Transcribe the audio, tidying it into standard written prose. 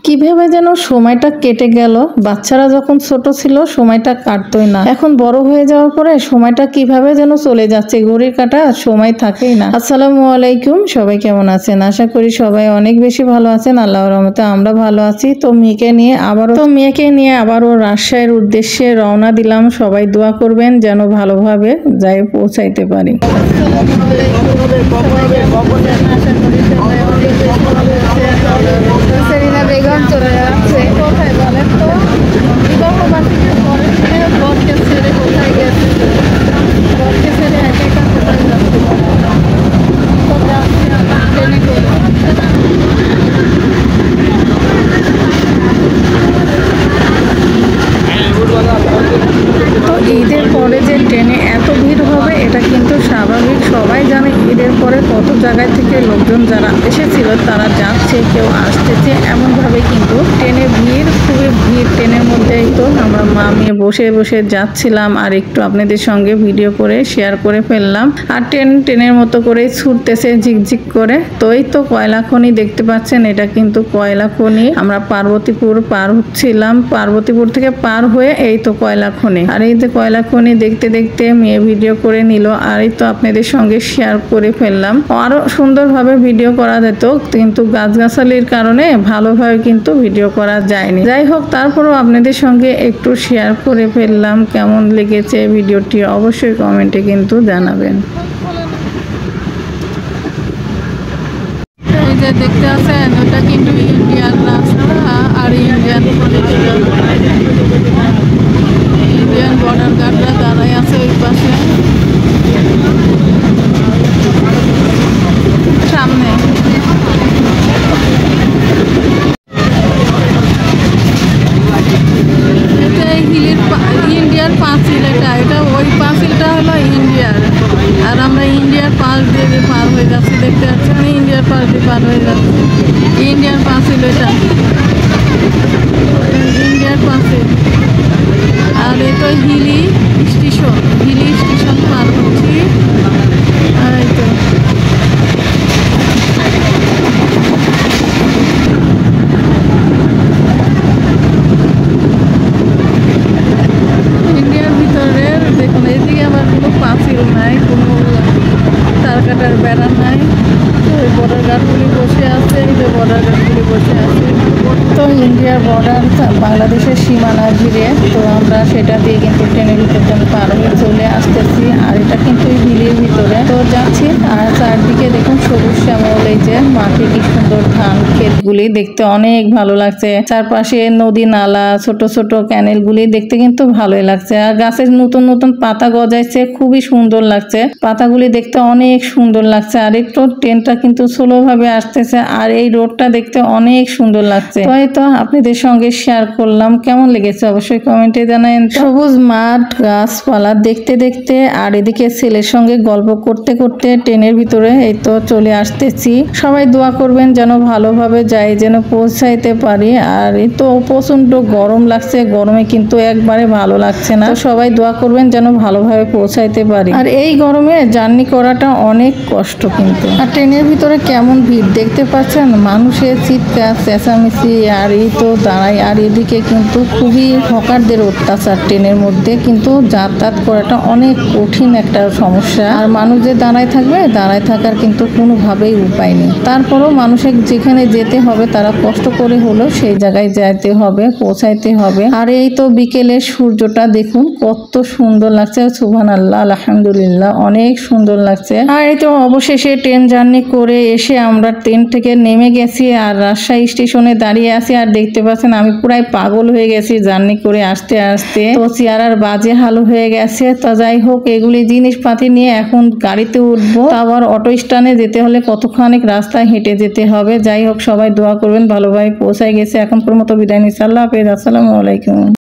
কিভাবে যেন সময়টা কেটে গেল। বাচ্চারা যখন ছোট ছিল সময়টা কাটতোই না, এখন বড় হয়ে যাওয়ার পরে সময়টা কিভাবে যেন চলে যাচ্ছে, ঘড়ির কাঁটা সময় থাকেই না। আসসালামু আলাইকুম, সবাই কেমন আছেন? আশা করি সবাই অনেক বেশি ভালো আছেন। আল্লাহর রহমতে আমরা ভালো আছি। তো মেয়েকে নিয়ে আবারও রাজশাহীর উদ্দেশ্যে রওনা দিলাম। সবাই দোয়া করবেন যেন ভালোভাবে যাই পৌঁছাইতে পারি। সেরিনা বেগম চলে যাচ্ছে কোথায় বলেন তো? বিবাহ বার্ষিকীর পরের দিনে বরকে ছেড়ে কোথায় গেছে? বরকে ছেড়ে একা একা কোথায় যাচ্ছে? তো যাচ্ছি আমরা ট্রেনে করে। তো ঈদের পরে যে ট্রেনে এত ভিড় হবে এটা কিন্তু স্বাভাবিক। সবাই জানে ঈদের পরে কত জায়গায় থেকে লোকজন যারা এসেছিল তারা যাচ্ছে, কেউ আসতেছে, এমনভাবে কিন্তু ট্রেনে ভিড়, খুবই ভিড়। ট্রেনের মধ্যেই তো আমরা মা মেয়ে বসে বসে যাচ্ছিলাম আর একটু আপনাদের সঙ্গে ভিডিও করে শেয়ার করে ফেললাম। আর ট্রেনের মতো করে ছুটতেছে ঝিকঝিক করে। তো এই তো কয়লা খনি দেখতে পাচ্ছেন, এটা কিন্তু কয়লা খনি। আমরা পার্বতীপুর পার হচ্ছিলাম, পার্বতীপুর থেকে পার হয়ে এই তো কয়লা খনি। আর এই যে কয়লা খনি দেখতে দেখতে মেয়ে ভিডিও করে নিল, আর এই তো আপনাদের সঙ্গে শেয়ার করে ফেললাম। আরো সুন্দরভাবে ভিডিও করা যেত, কিন্তু গাছগাছালির কারণে ভালোভাবে কিন্তু ভিডিও করা যায়নি। যাই হোক, তারপরও আপনাদের সঙ্গে একটু শেয়ার করে ফেললাম। কেমন লেগেছে ভিডিওটি অবশ্যই কমেন্টে কিন্তু জানাবেন। এই যে দেখতে আছেন, ওটা কিন্তু ইন্ডিয়ান রাস্তা আর ইন্ডিয়ান বর্ডার গার্ডরা দাঁড়াই আছে ওই পাশে সামনে। এটা ইন্ডিয়ার পাঁচিল, এটা ওই পাঁচিলটা হলো ইন্ডিয়ার, আর আমরা ইন্ডিয়ার পাশ দিয়ে পার হয়ে যাচ্ছি। দেখতে পাচ্ছেন ইন্ডিয়ার পাশ দিয়ে পার হয়ে যাচ্ছি। ইন্ডিয়ার পাঁচিল, এটা ইন্ডিয়ার পাঁচিল। আর এটা হিলি স্টেশন পার হচ্ছি। আর এই তো ইন্ডিয়ার ভিতরে দেখুন, এদিকে আবার কোনো পাঁচিল নাই, কোনো তার কাটার বেড়া নাই। বর্ডার গার্ডগুলি বসে আছে, এই যে বর্ডার গার্ডগুলি বসে আছে। তো ইন্ডিয়ার বর্ডার বাংলাদেশের সীমানা ঘিরে, তো আমরা সেটা দিয়ে কিন্তু ট্রেনের ভিতরে পার হয়ে চলে আসতেছি। আর এটা কিন্তু হিলের ভিতরে তো যাচ্ছি। আর চারদিকে দেখুন সবুজ শ্যামল, এই যে মাঠে কি সুন্দর ধান ক্ষেতগুলি দেখতে অনেক ভালো লাগছে। চারপাশে নদী নালা, ছোট ছোট ক্যানেলগুলি দেখতে কিন্তু ভালোই লাগছে। আর গাছের নতুন নতুন পাতা গজাইছে, খুবই সুন্দর লাগছে। পাতাগুলি দেখতে অনেক সুন্দর লাগছে। আর একটু ট্রেনটা কিন্তু স্লো ভাবে আসতেছে, আর এই রোডটা দেখতে অনেক সুন্দর লাগছে। তো আপনাদের সঙ্গে শেয়ার করলাম। কেমন লেগেছে অবশ্যই কমেন্টে জানাবেন। সবুজ মাঠ, গাছপালা দেখতে দেখতে আর এদিকে ছেলের সঙ্গে গল্প করতে করতে ট্রেনের ভিতরে এই তো চলে আসতেছি। সবাই দোয়া করবেন যেন ভালোভাবে যাই, যেন পৌঁছাইতে পারি। আর এই তো প্রচন্ড গরম লাগছে, গরমে কিন্তু একবারে ভালো লাগছে না। তো সবাই দোয়া করবেন যেন ভালোভাবে পৌঁছাইতে পারি। আর এই গরমে জার্নি করাটা অনেক কষ্ট কিন্তু। আর ট্রেনের ভিতরে কেমন ভিড় দেখতে পাচ্ছেন, মানুষের চিৎকার চেঁচামেচি, আর এই তো দাঁড়াই। আর এদিকে কিন্তু খুবই হকারদের অত্যাচার। ট্রেনের মধ্যে কিন্তু যাতায়াত করাটা অনেক কঠিন একটা সমস্যা। আর মানুষ যে দাঁড়ায় থাকবে, দাঁড়ায় থাকার কিন্তু কোনোভাবেই উপায় নেই। তারপরও মানুষের যেখানে যেতে হবে তারা কষ্ট করে হলেও সেই জায়গায় যাইতে হবে, পৌঁছাইতে হবে। আর এই তো বিকেলের সূর্যটা দেখুন কত সুন্দর লাগছে। সুবহানাল্লাহ, আলহামদুলিল্লাহ, অনেক সুন্দর লাগছে। আর এই তো অবশেষে ট্রেন জার্নি করে এসে আমরা ট্রেন থেকে নেমে গেছি আর রাজশাহী স্টেশনে দাঁড়িয়ে আছি। আর দেখতে পাচ্ছেন আমি পুরাই পাগল হয়ে গেছি জার্নি করে আসতে আসতে। তো চেহারার বাজে হাল হয়ে গেছে। তো যাই হোক, এগুলি জিনিসপাতি নিয়ে এখন গাড়িতে উঠবো। আবার অটো স্ট্যান্ডে যেতে হলে কতখানিক রাস্তায় হেঁটে যেতে হবে। যাই হোক, সবাই দোয়া করবেন ভালোভাবে পৌঁছায় গেছে। এখন পর মতো বিদায় নিচ্ছি। আল্লাহ হাফেজ, আসসালামু আলাইকুম।